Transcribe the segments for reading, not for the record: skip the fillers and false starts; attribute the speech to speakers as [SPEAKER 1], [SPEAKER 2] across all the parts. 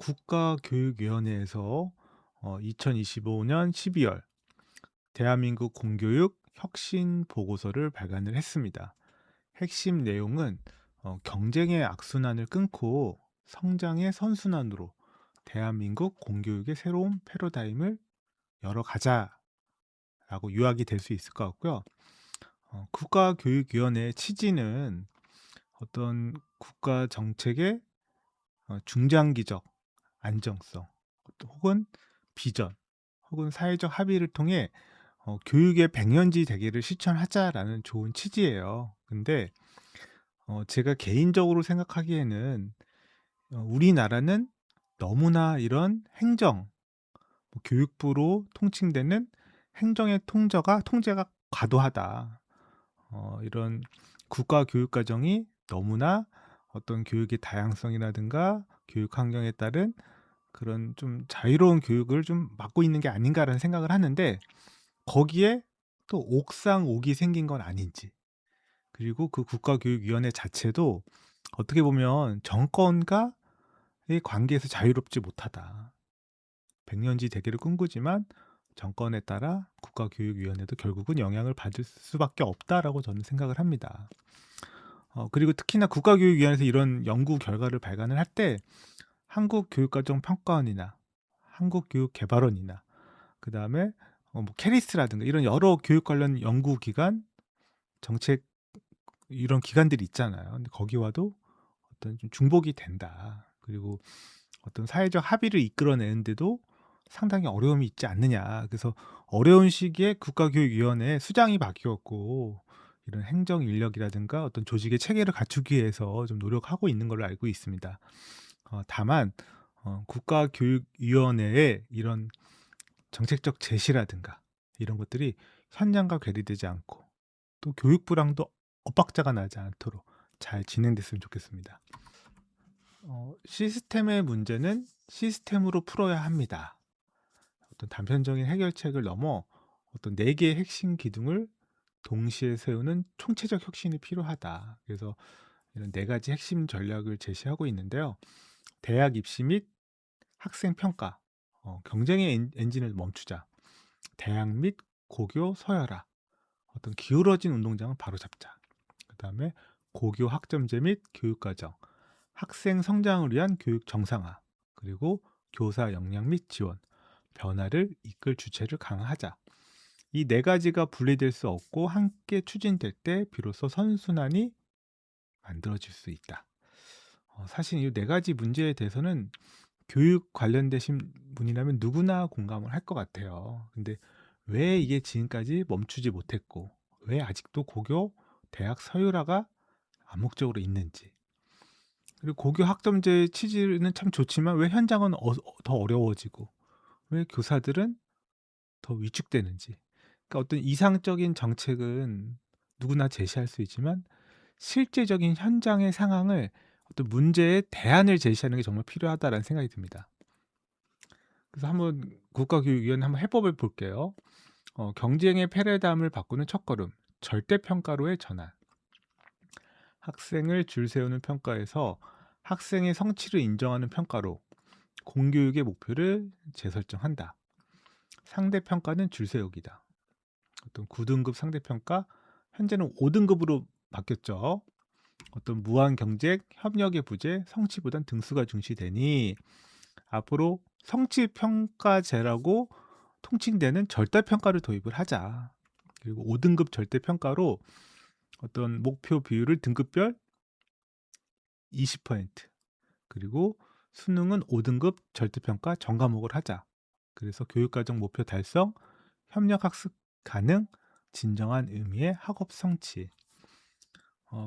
[SPEAKER 1] 국가교육위원회에서 2025년 12월 대한민국 공교육 혁신 보고서를 발간을 했습니다. 핵심 내용은 경쟁의 악순환을 끊고 성장의 선순환으로 대한민국 공교육의 새로운 패러다임을 열어가자라고 요약이 될 수 있을 것 같고요. 국가교육위원회의 취지는 어떤 국가 정책의 중장기적 안정성 혹은 비전 혹은 사회적 합의를 통해 교육의 백년지 대계를 실천하자라는 좋은 취지예요. 근데 제가 개인적으로 생각하기에는 우리나라는 너무나 이런 행정, 뭐 교육부로 통칭되는 행정의 통제가 과도하다. 이런 국가 교육 과정이 너무나 어떤 교육의 다양성이라든가 교육 환경에 따른 그런 좀 자유로운 교육을 좀 막고 있는 게 아닌가라는 생각을 하는데, 거기에 또 옥상옥이 생긴 건 아닌지, 그리고 그 국가교육위원회 자체도 어떻게 보면 정권과의 관계에서 자유롭지 못하다. 백년지 대계를 꿈꾸지만 정권에 따라 국가교육위원회도 결국은 영향을 받을 수밖에 없다라고 저는 생각을 합니다. 그리고 특히나 국가교육위원회에서 이런 연구 결과를 발간을 할 때 한국교육과정평가원이나 한국교육개발원이나 그다음에 뭐 캐리스라든가 이런 여러 교육 관련 연구기관, 정책 이런 기관들이 있잖아요. 근데 거기와도 어떤 좀 중복이 된다. 그리고 어떤 사회적 합의를 이끌어내는데도 상당히 어려움이 있지 않느냐. 그래서 어려운 시기에 국가교육위원회에 수장이 바뀌었고 이런 행정 인력이라든가 어떤 조직의 체계를 갖추기 위해서 좀 노력하고 있는 걸로 알고 있습니다. 다만 국가교육위원회의 이런 정책적 제시라든가 이런 것들이 현장과 괴리되지 않고 또 교육부랑도 엇박자가 나지 않도록 잘 진행됐으면 좋겠습니다. 시스템의 문제는 시스템으로 풀어야 합니다. 어떤 단편적인 해결책을 넘어 어떤 네 개의 핵심 기둥을 동시에 세우는 총체적 혁신이 필요하다. 그래서 이런 네 가지 핵심 전략을 제시하고 있는데요. 대학 입시 및 학생 평가, 경쟁의 엔진을 멈추자. 대학 및 고교 서열화, 어떤 기울어진 운동장은 바로잡자. 그다음에 고교 학점제 및 교육과정, 학생 성장을 위한 교육 정상화, 그리고 교사 역량 및 지원, 변화를 이끌 주체를 강화하자. 이 네 가지가 분리될 수 없고 함께 추진될 때 비로소 선순환이 만들어질 수 있다. 사실 이 네 가지 문제에 대해서는 교육 관련되신 분이라면 누구나 공감을 할 것 같아요. 근데 왜 이게 지금까지 멈추지 못했고 왜 아직도 고교, 대학 서열화가 암묵적으로 있는지, 그리고 고교 학점제의 취지는 참 좋지만 왜 현장은 더 어려워지고 왜 교사들은 더 위축되는지. 그러니까 어떤 이상적인 정책은 누구나 제시할 수 있지만 실제적인 현장의 상황을, 어떤 문제의 대안을 제시하는 게 정말 필요하다라는 생각이 듭니다. 그래서 한번 국가교육위원회 한번 해법을 볼게요. 경쟁의 패러다임을 바꾸는 첫걸음, 절대평가로의 전환. 학생을 줄 세우는 평가에서 학생의 성취를 인정하는 평가로 공교육의 목표를 재설정한다. 상대평가는 줄 세우기다. 어떤 9등급 상대평가, 현재는 5등급으로 바뀌었죠. 어떤 무한 경쟁, 협력의 부재, 성취보단 등수가 중시되니 앞으로 성취평가제라고 통칭되는 절대평가를 도입을 하자. 그리고 5등급 절대평가로 어떤 목표 비율을 등급별 20%, 그리고 수능은 5등급 절대평가 전 과목을 하자. 그래서 교육과정 목표 달성, 협력 학습 가능, 진정한 의미의 학업 성취.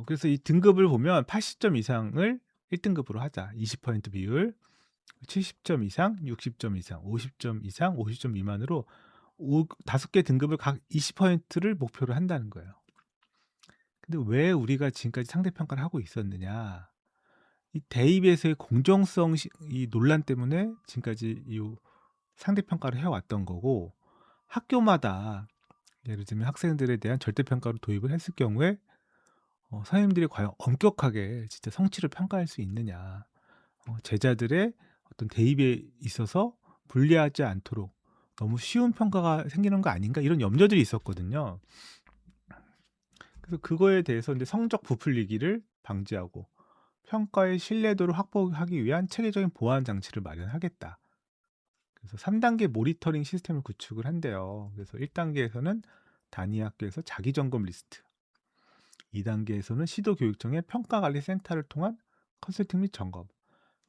[SPEAKER 1] 그래서 이 등급을 보면 80점 이상을 1등급으로 하자. 20% 비율, 70점 이상, 60점 이상, 50점 이상, 50점 미만으로 5개 등급을 각 20%를 목표로 한다는 거예요. 근데 왜 우리가 지금까지 상대평가를 하고 있었느냐? 이 대입에서의 공정성 이 논란 때문에 지금까지 이 상대평가를 해왔던 거고, 학교마다 예를 들면 학생들에 대한 절대평가를 도입을 했을 경우에 선생님들이 과연 엄격하게 진짜 성취를 평가할 수 있느냐, 제자들의 어떤 대입에 있어서 불리하지 않도록 너무 쉬운 평가가 생기는 거 아닌가 이런 염려들이 있었거든요. 그래서 그거에 대해서 인제 성적 부풀리기를 방지하고 평가의 신뢰도를 확보하기 위한 체계적인 보안 장치를 마련하겠다. 그래서 3 단계 모니터링 시스템을 구축을 한대요. 그래서 1 단계에서는 단위 학교에서 자기 점검 리스트, 2 단계에서는 시도교육청의 평가관리센터를 통한 컨설팅 및 점검,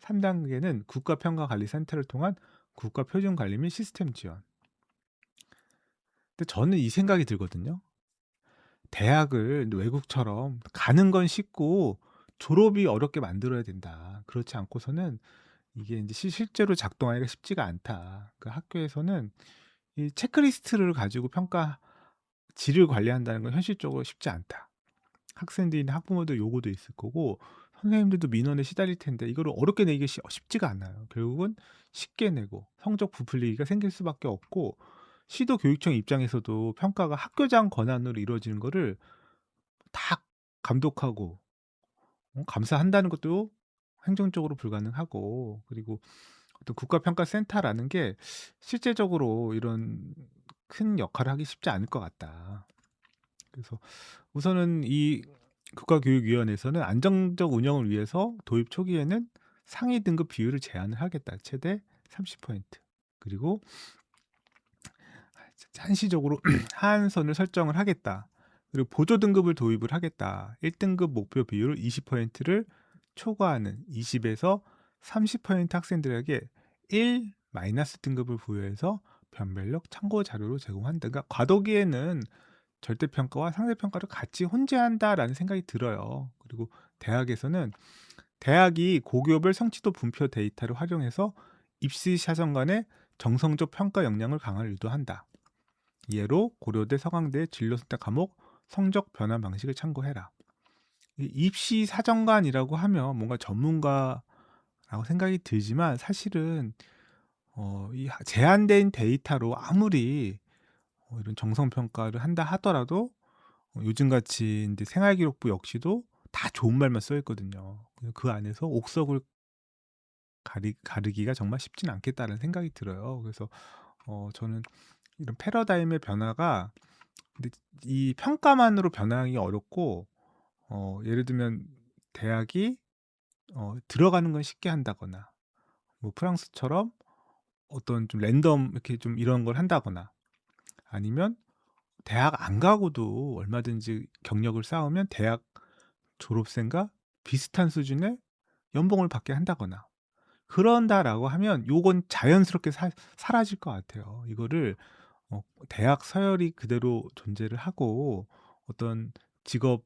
[SPEAKER 1] 3 단계는 국가평가관리센터를 통한 국가표준관리 및 시스템 지원. 근데 저는 이 생각이 들거든요. 대학을 외국처럼 가는 건 쉽고 졸업이 어렵게 만들어야 된다. 그렇지 않고서는 이게 인제 실제로 작동하기가 쉽지가 않다. 그 학교에서는 이 체크리스트를 가지고 평가 질을 관리한다는 건 현실적으로 쉽지 않다. 학생들이나 학부모들 요구도 있을 거고 선생님들도 민원에 시달릴 텐데 이거를 어렵게 내기 쉽지가 않아요. 결국은 쉽게 내고 성적 부풀리기가 생길 수밖에 없고 시도 교육청 입장에서도 평가가 학교장 권한으로 이루어지는 거를 다 감독하고 감사한다는 것도 행정적으로 불가능하고 그리고 어떤 국가평가센터라는 게 실제적으로 이런 큰 역할을 하기 쉽지 않을 것 같다. 그래서 우선은 이 국가교육위원회에서는 안정적 운영을 위해서 도입 초기에는 상위 등급 비율을 제한을 하겠다. 최대 30%. 그리고 한시적으로 하한선을 설정을 하겠다. 그리고 보조 등급을 도입을 하겠다. 1등급 목표 비율 20%를 초과하는 20에서 30% 학생들에게 1 마이너스 등급을 부여해서 변별력 참고 자료로 제공한다. 그러니까 과도기에는 절대평가와 상대평가를 같이 혼재한다라는 생각이 들어요. 그리고 대학에서는 대학이 고교별 성취도 분표 데이터를 활용해서 입시 사정관의 정성적 평가 역량을 강화를 유도한다. 예로 고려대, 서강대 진로 선택 과목 성적 변화 방식을 참고해라. 이 입시 사정관이라고 하면 뭔가 전문가라고 생각이 들지만 사실은 이 제한된 데이터로 아무리 이런 정성 평가를 한다 하더라도 요즘같이 인제 생활기록부 역시도 다 좋은 말만 써 있거든요. 그 안에서 옥석을 가르기가 정말 쉽지는 않겠다는 생각이 들어요. 그래서 저는 이런 패러다임의 변화가 근데 이 평가만으로 변하기 어렵고 예를 들면 대학이 들어가는 건 쉽게 한다거나 뭐 프랑스처럼 어떤 좀 랜덤 이렇게 좀 이런 걸 한다거나 아니면 대학 안 가고도 얼마든지 경력을 쌓으면 대학 졸업생과 비슷한 수준의 연봉을 받게 한다거나 그런다라고 하면 요건 자연스럽게 사라질 것 같아요. 이거를 대학 서열이 그대로 존재를 하고 어떤 직업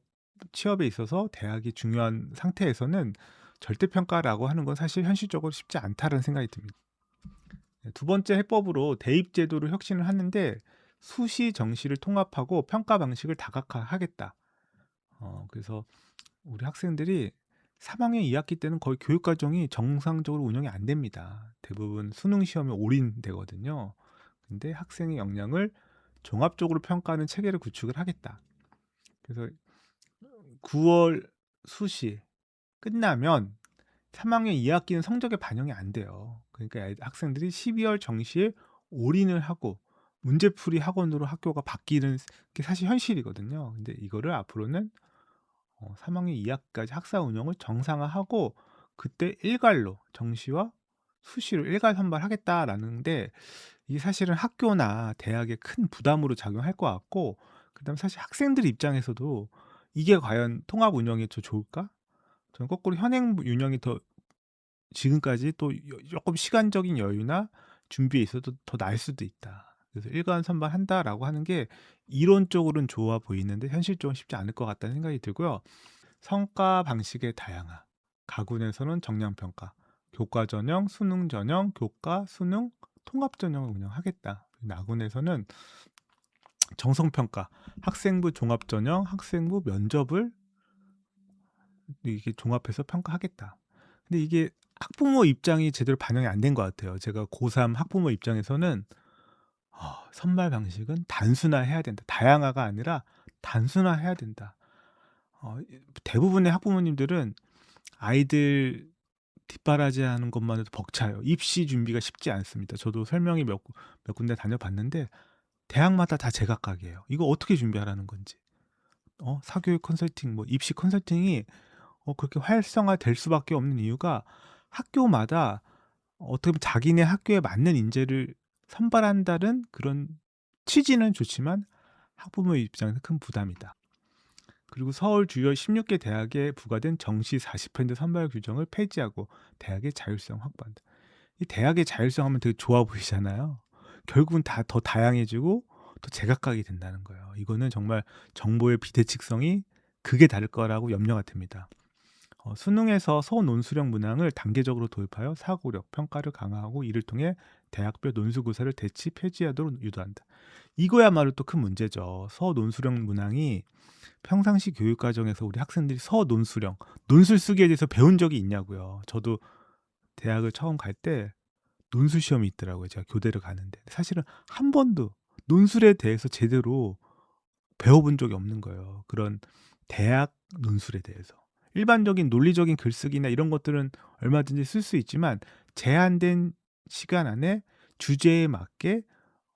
[SPEAKER 1] 취업에 있어서 대학이 중요한 상태에서는 절대평가라고 하는 건 사실 현실적으로 쉽지 않다는 생각이 듭니다. 네, 두 번째 해법으로 대입 제도를 혁신을 하는데 수시 정시를 통합하고 평가 방식을 다각화하겠다. 그래서 우리 학생들이 3학년 2학기 때는 거의 교육 과정이 정상적으로 운영이 안 됩니다. 대부분 수능 시험에 올인되거든요. 근데 학생의 역량을 종합적으로 평가하는 체계를 구축을 하겠다. 그래서 9월 수시 끝나면 3학년 2학기는 성적에 반영이 안 돼요. 그러니까 학생들이 12월 정시에 올인을 하고 문제풀이 학원으로 학교가 바뀌는 게 사실 현실이거든요. 근데 이거를 앞으로는 3학년 2학기까지 학사 운영을 정상화하고 그때 일괄로 정시와 수시로 일괄 선발하겠다라는데 이게 사실은 학교나 대학에 큰 부담으로 작용할 것 같고 그다음에 사실 학생들 입장에서도 '이게 과연 통합 운영이 더 좋을까?' 저는 거꾸로 현행 운영이 더 지금까지 또 쪼끔 시간적인 여유나 준비에 있어도 더 나을 수도 있다. 그래서 '일괄 선발한다.'라고 하는 게 이론적으로는 좋아 보이는데 현실적으로는 쉽지 않을 것 같다는 생각이 들고요. 성과 방식의 다양화. 가군에서는 정량 평가, 교과 전형, 수능 전형, 교과, 수능, 통합 전형을 운영하겠다. 나군에서는 정성 평가, 학생부 종합 전형, 학생부 면접을 이게 종합해서 평가하겠다. 근데 이게 학부모 입장이 제대로 반영이 안 된 것 같아요. 제가 고3 학부모 입장에서는 선발 방식은 단순화해야 된다. 다양화가 아니라 단순화해야 된다. 대부분의 학부모님들은 아이들 뒷바라지하는 것만 해도 벅차요. 입시 준비가 쉽지 않습니다. 저도 설명이 몇 군데 다녀봤는데 대학마다 다 제각각이에요. 이거 어떻게 준비하라는 건지. 사교육 컨설팅, 뭐 입시 컨설팅이 그렇게 활성화될 수밖에 없는 이유가 학교마다 어떻게 보면 자기네 학교에 맞는 인재를 선발한다는 그런 취지는 좋지만 학부모 입장에서 큰 부담이다. 그리고 서울 주요 16개 대학에 부과된 정시 40% 선발 규정을 폐지하고 대학의 자율성 확보한다. 이 대학의 자율성 하면 되게 좋아 보이잖아요. 결국은 다 더 다양해지고 더 제각각이 된다는 거예요. 이거는 정말 정보의 비대칭성이 극에 달할 거라고 염려가 됩니다. 수능에서 소논술형 문항을 단계적으로 도입하여 사고력, 평가를 강화하고 이를 통해 대학별 논술고사를 대치 폐지하도록 유도한다. 이거야말로 또 큰 문제죠. 서논술형 문항이 평상시 교육 과정에서 우리 학생들이 서논술형, 논술 쓰기에 대해서 배운 적이 있냐고요. 저도 대학을 처음 갈 때 논술 시험이 있더라고요. 제가 교대를 가는데 사실은 한 번도 논술에 대해서 제대로 배워본 적이 없는 거예요. 그런 대학 논술에 대해서. 일반적인 논리적인 글쓰기나 이런 것들은 얼마든지 쓸 수 있지만 제한된 시간 안에 주제에 맞게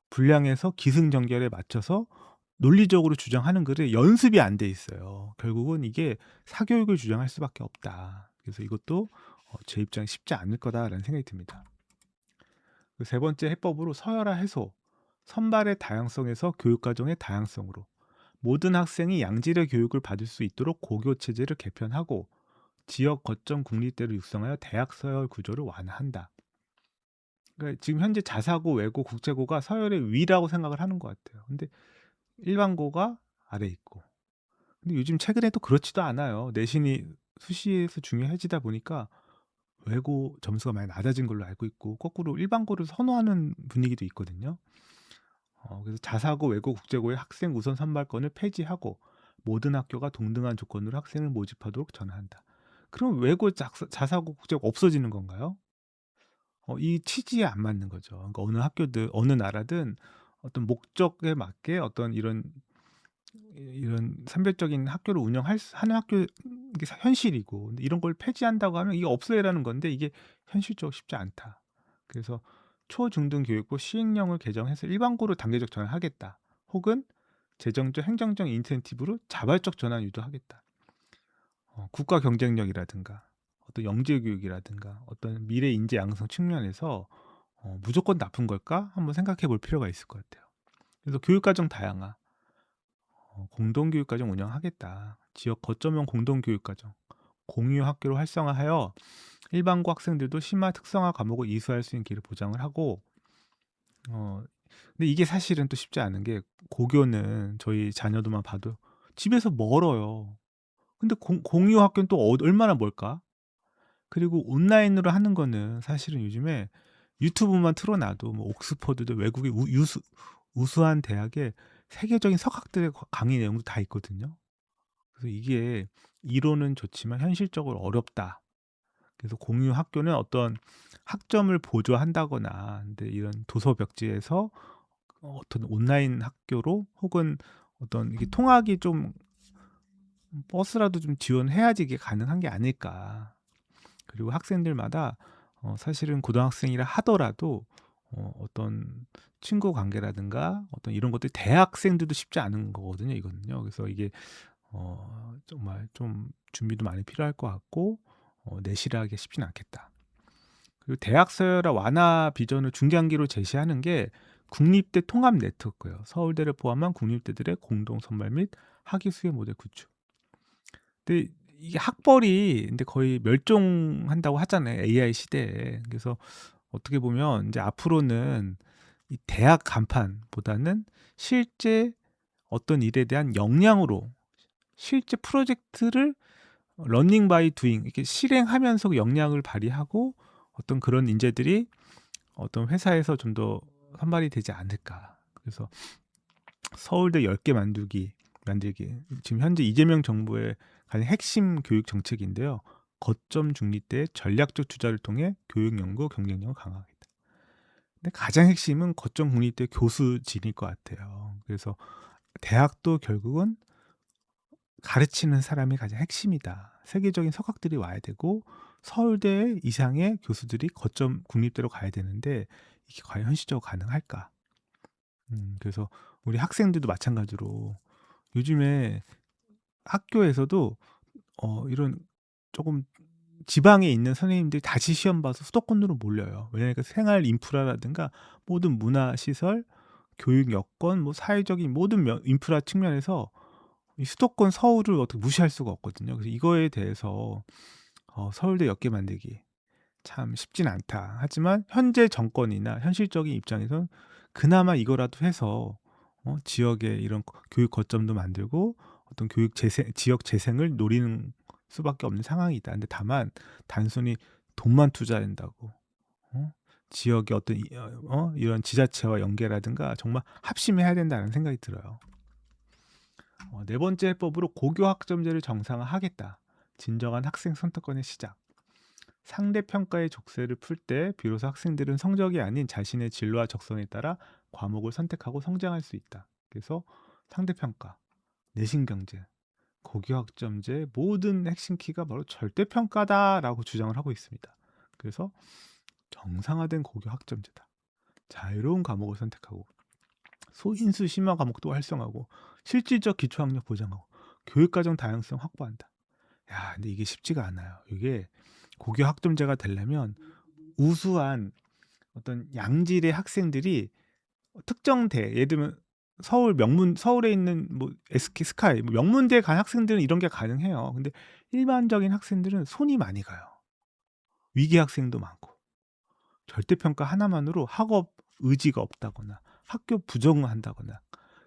[SPEAKER 1] 분량에서 기승전결에 맞춰서 논리적으로 주장하는 글에 연습이 안 돼 있어요. 결국은 이게 사교육을 주장할 수밖에 없다. 그래서 이것도 제 입장에 쉽지 않을 거다라는 생각이 듭니다. 그 세 번째 해법으로 서열화 해소, 선발의 다양성에서 교육과정의 다양성으로 모든 학생이 양질의 교육을 받을 수 있도록 고교 체제를 개편하고 지역 거점 국립대를 육성하여 대학 서열 구조를 완화한다. 그러니까 지금 현재 자사고, 외고, 국제고가 서열의 위라고 생각을 하는 것 같아요. 근데 일반고가 아래 있고. 근데 요즘 최근에 또 그렇지도 않아요. 내신이 수시에서 중요해지다 보니까 외고 점수가 많이 낮아진 걸로 알고 있고 거꾸로 일반고를 선호하는 분위기도 있거든요. 그래서 자사고, 외고, 국제고의 학생 우선 선발권을 폐지하고 모든 학교가 동등한 조건으로 학생을 모집하도록 전환한다. 그럼 외고, 자사고, 국제고 없어지는 건가요? 이 취지에 안 맞는 거죠. 그러니까 어느 학교든 어느 나라든 어떤 목적에 맞게 어떤 이런 선별적인 학교를 하는 학교 이게 현실이고 근데 이런 걸 폐지한다고 하면 이게 없어야라는 건데 이게 현실적으로 쉽지 않다. 그래서 초중등 교육부 시행령을 개정해서 일반고로 단계적 전환하겠다. 혹은 재정적 행정적 인센티브로 자발적 전환 유도하겠다. 국가 경쟁력이라든가 어떤 영재 교육이라든가 어떤 미래 인재 양성 측면에서 무조건 나쁜 걸까? 한번 생각해 볼 필요가 있을 것 같아요. 그래서 교육과정 다양화, 공동교육과정 운영하겠다. 지역 거점형 공동교육과정, 공유 학교로 활성화하여 일반고 학생들도 심화 특성화 과목을 이수할 수 있는 기회를 보장을 하고 근데 이게 사실은 또 쉽지 않은 게 고교는 저희 자녀들만 봐도 집에서 멀어요. 근데 공유 학교는 또 얼마나 멀까? 그리고 온라인으로 하는 거는 사실은 요즘에 유튜브만 틀어놔도 뭐 옥스퍼드도 외국의 우수한 대학의 세계적인 석학들의 강의 내용도 다 있거든요. 그래서 이게 이론은 좋지만 현실적으로 어렵다. 그래서 공유 학교는 어떤 학점을 보조한다거나 근데 이런 도서 벽지에서 어떤 온라인 학교로 혹은 어떤 이게 통학이 좀 버스라도 좀 지원해야지 이게 가능한 게 아닐까. 그리고 학생들마다 사실은 고등학생이라 하더라도 어떤 친구 관계라든가 어떤 이런 것들이 대학생들도 쉽지 않은 거거든요, 이거는요. 그래서 이게 정말 좀 준비도 많이 필요할 것 같고 내실하기 쉽지는 않겠다. 그리고 대학 서열화 완화 비전을 중장기로 제시하는 게 국립대 통합 네트워크예요. 서울대를 포함한 국립대들의 공동 선발 및 학위 수혜 모델 구축. 근데 이게 학벌이 근데 거의 멸종한다고 하잖아요. AI 시대에. 그래서 어떻게 보면 이제 앞으로는 이 대학 간판보다는 실제 어떤 일에 대한 역량으로 실제 프로젝트를 러닝 바이 두잉 이렇게 실행하면서 그 역량을 발휘하고 어떤 그런 인재들이 어떤 회사에서 좀 더 선발이 되지 않을까. 그래서 서울대 10개 만들기 지금 현재 이재명 정부의 가장 핵심 교육 정책인데요. 거점 중립대의 전략적 투자를 통해 교육 연구 경쟁력을 강화하겠다. 근데 가장 핵심은 거점 국립대 교수진일 것 같아요. 그래서 대학도 결국은 가르치는 사람이 가장 핵심이다. 세계적인 석학들이 와야 되고 서울대 이상의 교수들이 거점 국립대로 가야 되는데 이게 과연 현실적으로 가능할까? 그래서 우리 학생들도 마찬가지로 요즘에 학교에서도 이런 조금 지방에 있는 선생님들이 다시 시험 봐서 수도권으로 몰려요. 왜냐하면 생활 인프라라든가 모든 문화 시설, 교육 여건, 뭐 사회적인 모든 인프라 측면에서 이 수도권 서울을 어떻게 무시할 수가 없거든요. 그래서 이거에 대해서 서울대 엮개 만들기 참 쉽진 않다. 하지만 현재 정권이나 현실적인 입장에선 그나마 이거라도 해서 지역에 이런 교육 거점도 만들고 어떤 교육 재생, 지역 재생을 노리는 수밖에 없는 상황이다. 근데 다만 단순히 돈만 투자한다고 지역의 어떤 이런 지자체와 연계라든가 정말 합심해야 된다는 생각이 들어요. 네 번째 해법으로 고교 학점제를 정상화하겠다. 진정한 학생 선택권의 시작. 상대평가의 족쇄를 풀 때 비로소 학생들은 성적이 아닌 자신의 진로와 적성에 따라 과목을 선택하고 성장할 수 있다. 그래서 상대평가, 내신경제, 고교학점제 모든 핵심 키가 바로 절대평가다라고 주장을 하고 있습니다. 그래서 정상화된 고교학점제다. 자유로운 과목을 선택하고 소인수 심화 과목도 활성화하고 실질적 기초학력 보장하고 교육과정 다양성 확보한다. 야, 근데 이게 쉽지가 않아요. 이게 고교 학점제가 되려면 우수한 어떤 양질의 학생들이 특정 대, 예를 들면 서울에 있는 뭐 SK 스카이 뭐 명문대에 간 학생들은 이런 게 가능해요. 근데 일반적인 학생들은 손이 많이 가요. 위기 학생도 많고 절대평가 하나만으로 학업 의지가 없다거나 학교 부정한다거나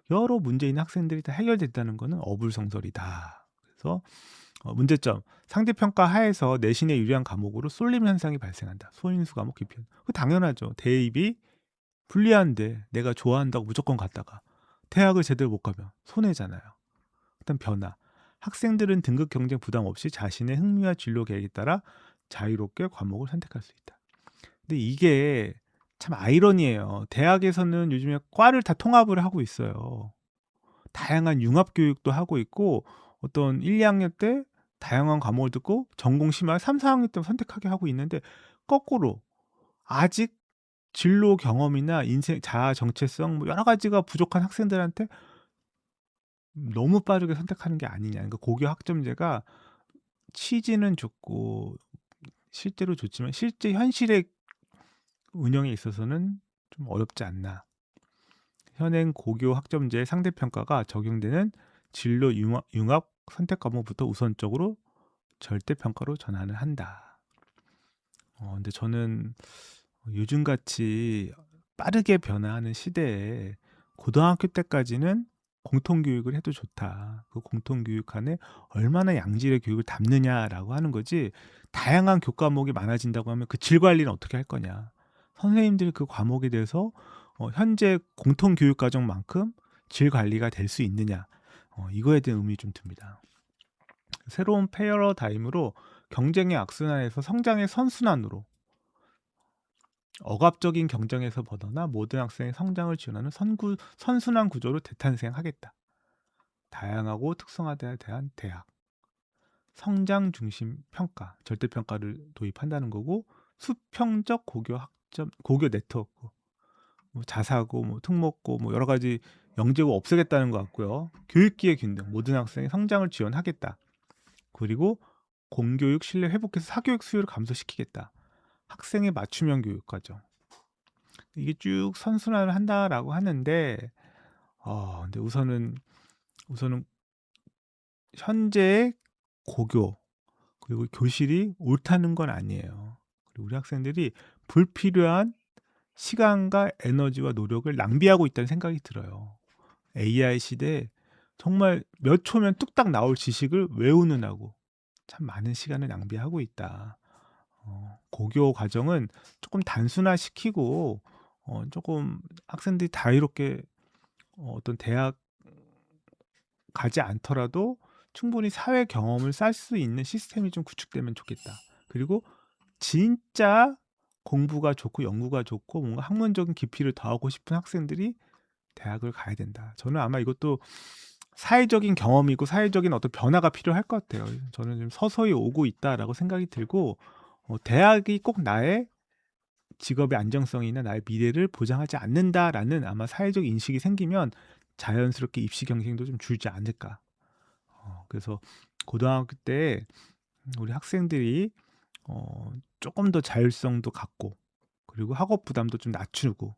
[SPEAKER 1] 여러 문제 있는 학생들이 다 해결됐다는 것은 어불성설이다. 그래서 문제점 상대평가 하에서 내신에 유리한 과목으로 쏠림 현상이 발생한다. 소인수 과목 기피. 당연하죠. 대입이 불리한데 내가 좋아한다고 무조건 갔다가 대학을 제대로 못 가면 손해잖아요. 일단 변화. 학생들은 등급 경쟁 부담 없이 자신의 흥미와 진로 계획에 따라 자유롭게 과목을 선택할 수 있다. 근데 이게 참 아이러니해요. 대학에서는 요즘에 과를 다 통합을 하고 있어요. 다양한 융합 교육도 하고 있고 어떤 1, 2학년 때 다양한 과목을 듣고 전공 심화 3, 4학년 때 선택하게 하고 있는데 거꾸로 아직 진로 경험이나 인생 자아 정체성 뭐 여러 가지가 부족한 학생들한테 너무 빠르게 선택하는 게 아니냐. 그러니까 고교 학점제가 취지는 좋고 실제로 좋지만 실제 현실의 운영에 있어서는 좀 어렵지 않나. 현행 고교 학점제의 상대평가가 적용되는 진로 융합 선택 과목부터 우선적으로 절대평가로 전환을 한다. 근데 저는 요즘같이 빠르게 변화하는 시대에 고등학교 때까지는 공통교육을 해도 좋다. 그 공통교육 안에 얼마나 양질의 교육을 담느냐라고 하는 거지 다양한 교과목이 많아진다고 하면 그 질 관리는 어떻게 할 거냐. 선생님들이 그 과목에 대해서 현재 공통교육과정만큼 질 관리가 될 수 있느냐. 이거에 대한 의문이 좀 듭니다. 새로운 패러다임으로 경쟁의 악순환에서 성장의 선순환으로 억압적인 경쟁에서 벗어나 모든 학생의 성장을 지원하는 선순환 구조로 대탄생하겠다. 다양하고 특성화에 대한 대학, 성장 중심 평가, 절대평가를 도입한다는 거고 수평적 고교 네트워크, 뭐 자사고, 뭐 특목고, 뭐 여러 가지 영재고 없애겠다는 것 같고요. 교육기회 균등, 모든 학생의 성장을 지원하겠다. 그리고 공교육 신뢰 회복해서 사교육 수요를 감소시키겠다. 학생의 맞춤형 교육 과정. 이게 쭉 선순환을 한다라고 하는데, 근데 우선은 현재의 고교 그리고 교실이 옳다는 건 아니에요. 그리고 우리 학생들이 불필요한 시간과 에너지와 노력을 낭비하고 있다는 생각이 들어요. AI 시대에 정말 몇 초면 뚝딱 나올 지식을 외우느라고 참 많은 시간을 낭비하고 있다. 고교 과정은 조금 단순화시키고 조금 학생들이 자유롭게 어떤 대학 가지 않더라도 충분히 사회 경험을 쌓을 수 있는 시스템이 좀 구축되면 좋겠다. 그리고 진짜 공부가 좋고 연구가 좋고 뭔가 학문적인 깊이를 더하고 싶은 학생들이 대학을 가야 된다. 저는 아마 이것도 사회적인 경험이고 사회적인 어떤 변화가 필요할 것 같아요. 저는 좀 서서히 오고 있다라고 생각이 들고 대학이 꼭 나의 직업의 안정성이나 나의 미래를 보장하지 않는다라는 아마 사회적 인식이 생기면 자연스럽게 입시 경쟁도 좀 줄지 않을까. 그래서 고등학교 때 우리 학생들이 조금 더 자율성도 갖고 그리고 학업 부담도 좀 낮추고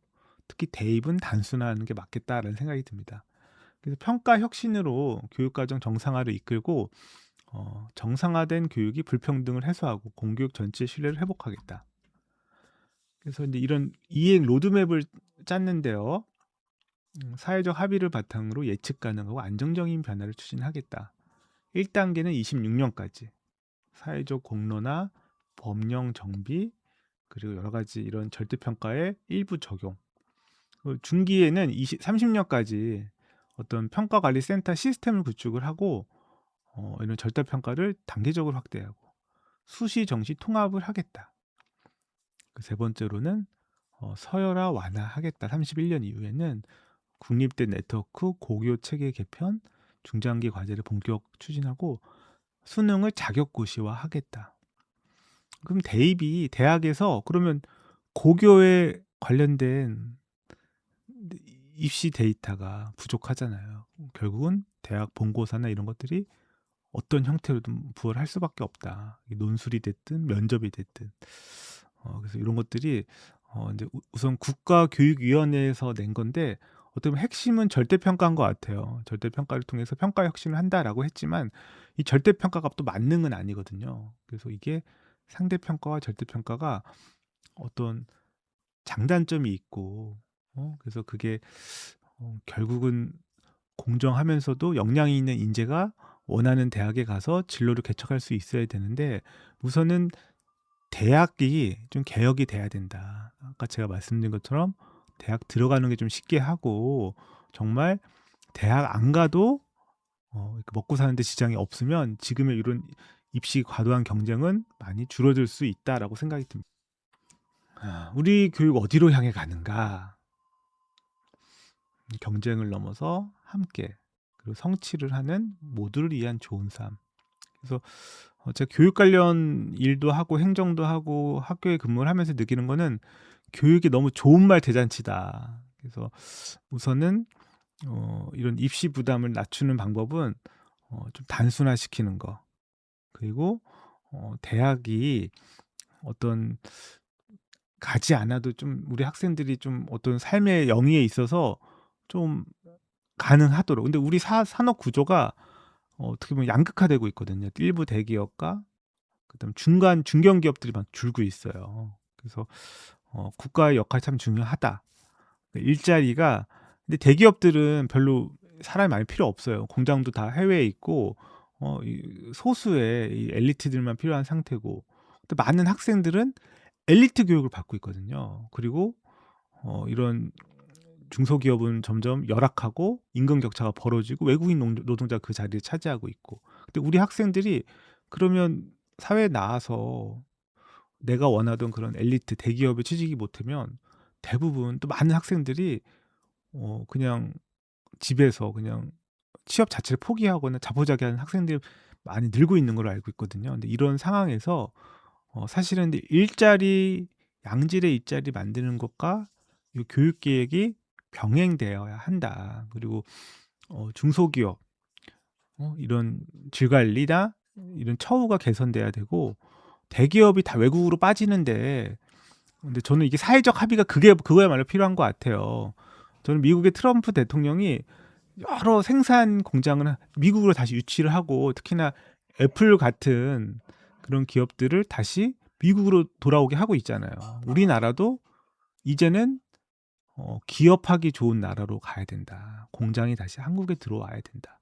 [SPEAKER 1] 특히 대입은 단순화하는 게 맞겠다라는 생각이 듭니다. 그래서 평가 혁신으로 교육과정 정상화를 이끌고 정상화된 교육이 불평등을 해소하고 공교육 전체의 신뢰를 회복하겠다. 그래서 이제 이런 이행 로드맵을 짰는데요. 사회적 합의를 바탕으로 예측 가능하고 안정적인 변화를 추진하겠다. 1단계는 26년까지 사회적 공론화, 법령 정비, 그리고 여러 가지 이런 절대평가의 일부 적용. 중기에는 30년까지 어떤 평가관리센터 시스템을 구축을 하고 이런 절대평가를 단계적으로 확대하고 수시 정시 통합을 하겠다. 그 세 번째로는 서열화 완화하겠다. 31년 이후에는 국립대 네트워크 고교 체계 개편, 중장기 과제를 본격 추진하고 수능을 자격고시화하겠다. 그럼 대입이 대학에서 그러면 고교에 관련된 입시 데이터가 부족하잖아요. 결국은 대학 본고사나 이런 것들이 어떤 형태로든 부활할 수밖에 없다. 논술이 됐든 면접이 됐든. 그래서 이런 것들이 이제 우선 국가교육위원회에서 낸 건데 어떻게 보면 핵심은 절대평가인 것 같아요. 절대평가를 통해서 평가 혁신을 한다라고 했지만 이 절대평가가 또 만능은 아니거든요. 그래서 이게 상대평가와 절대평가가 어떤 장단점이 있고 그래서 그게 결국은 공정하면서도 역량이 있는 인재가 원하는 대학에 가서 진로를 개척할 수 있어야 되는데 우선은 대학이 좀 개혁이 돼야 된다. 아까 제가 말씀드린 것처럼 대학 들어가는 게 좀 쉽게 하고 정말 대학 안 가도 먹고 사는데 지장이 없으면 지금의 이런 입시 과도한 경쟁은 많이 줄어들 수 있다라고 생각이 듭니다. 우리 교육 어디로 향해 가는가? 경쟁을 넘어서 함께 그리고 성취를 하는 모두를 위한 좋은 삶. 그래서 제가 교육 관련 일도 하고 행정도 하고 학교에 근무를 하면서 느끼는 거는 교육이 너무 좋은 말 대잔치다. 그래서 우선은 이런 입시 부담을 낮추는 방법은 좀 단순화시키는 거. 그리고 대학이 어떤 가지 않아도 좀 우리 학생들이 좀 어떤 삶의 영위에 있어서 좀 가능하도록. 근데 우리 산업 구조가 어떻게 보면 양극화되고 있거든요. 일부 대기업과 그다음 중견 기업들이 막 줄고 있어요. 그래서 국가의 역할이 참 중요하다. 일자리가 근데 대기업들은 별로 사람이 많이 필요 없어요. 공장도 다 해외에 있고 이 소수의 이 엘리트들만 필요한 상태고 또 많은 학생들은 엘리트 교육을 받고 있거든요. 그리고 이런 중소기업은 점점 열악하고 임금 격차가 벌어지고 외국인 노동자가 그 자리를 차지하고 있고. 근데 우리 학생들이 그러면 사회에 나와서 내가 원하던 그런 엘리트 대기업에 취직이 못하면 대부분 또 많은 학생들이 그냥 집에서 그냥 취업 자체를 포기하거나 자포자기하는 학생들이 많이 늘고 있는 걸로 알고 있거든요. 근데 이런 상황에서 사실은 양질의 일자리 만드는 것과 이 교육 계획이 병행되어야 한다. 그리고 중소기업 이런 질 관리나 이런 처우가 개선돼야 되고 대기업이 다 외국으로 빠지는데 근데 저는 이게 사회적 합의가 그거야말로 필요한 것 같아요. 저는 미국의 트럼프 대통령이 여러 생산 공장을 미국으로 다시 유치를 하고 특히나 애플 같은 그런 기업들을 다시 미국으로 돌아오게 하고 있잖아요. 우리나라도 이제는 기업하기 좋은 나라로 가야 된다. 공장이 다시 한국에 들어와야 된다.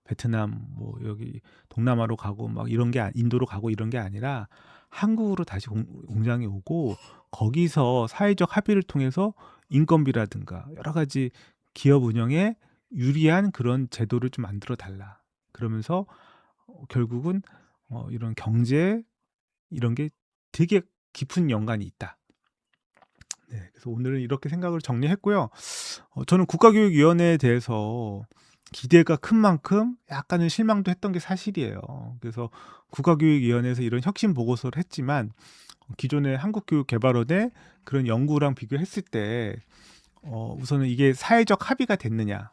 [SPEAKER 1] 베트남 뭐 여기 동남아로 가고 막 이런 게 인도로 가고 이런 게 아니라 한국으로 다시 공장이 오고 거기서 사회적 합의를 통해서 인건비라든가 여러 가지 기업 운영에 유리한 그런 제도를 좀 만들어 달라. 그러면서 결국은 이런 경제 이런 게 되게 깊은 연관이 있다. 네, 그래서 오늘은 이렇게 생각을 정리했고요. 저는 국가교육위원회에 대해서 기대가 큰 만큼 약간은 실망도 했던 게 사실이에요. 그래서 국가교육위원회에서 이런 혁신 보고서를 했지만 기존의 한국교육개발원의 그런 연구랑 비교했을 때 우선은 이게 사회적 합의가 됐느냐,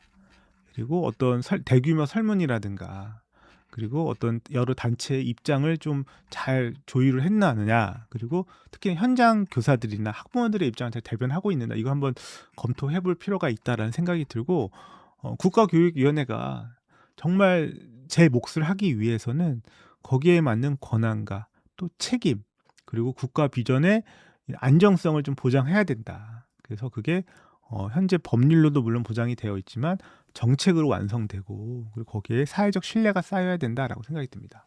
[SPEAKER 1] 그리고 어떤 대규모 설문이라든가, 그리고 어떤 여러 단체의 입장을 좀 잘 조율을 했느냐, 그리고 특히 현장 교사들이나 학부모들의 입장을 잘 대변하고 있느냐, 이거 한번 검토해 볼 필요가 있다라는 생각이 들고, 국가교육위원회가 정말 제 몫을 하기 위해서는 거기에 맞는 권한과 또 책임, 그리고 국가 비전의 안정성을 좀 보장해야 된다. 그래서 그게 현재 법률로도 물론 보장이 되어 있지만 정책으로 완성되고, 그리고 거기에 사회적 신뢰가 쌓여야 된다라고 생각이 듭니다.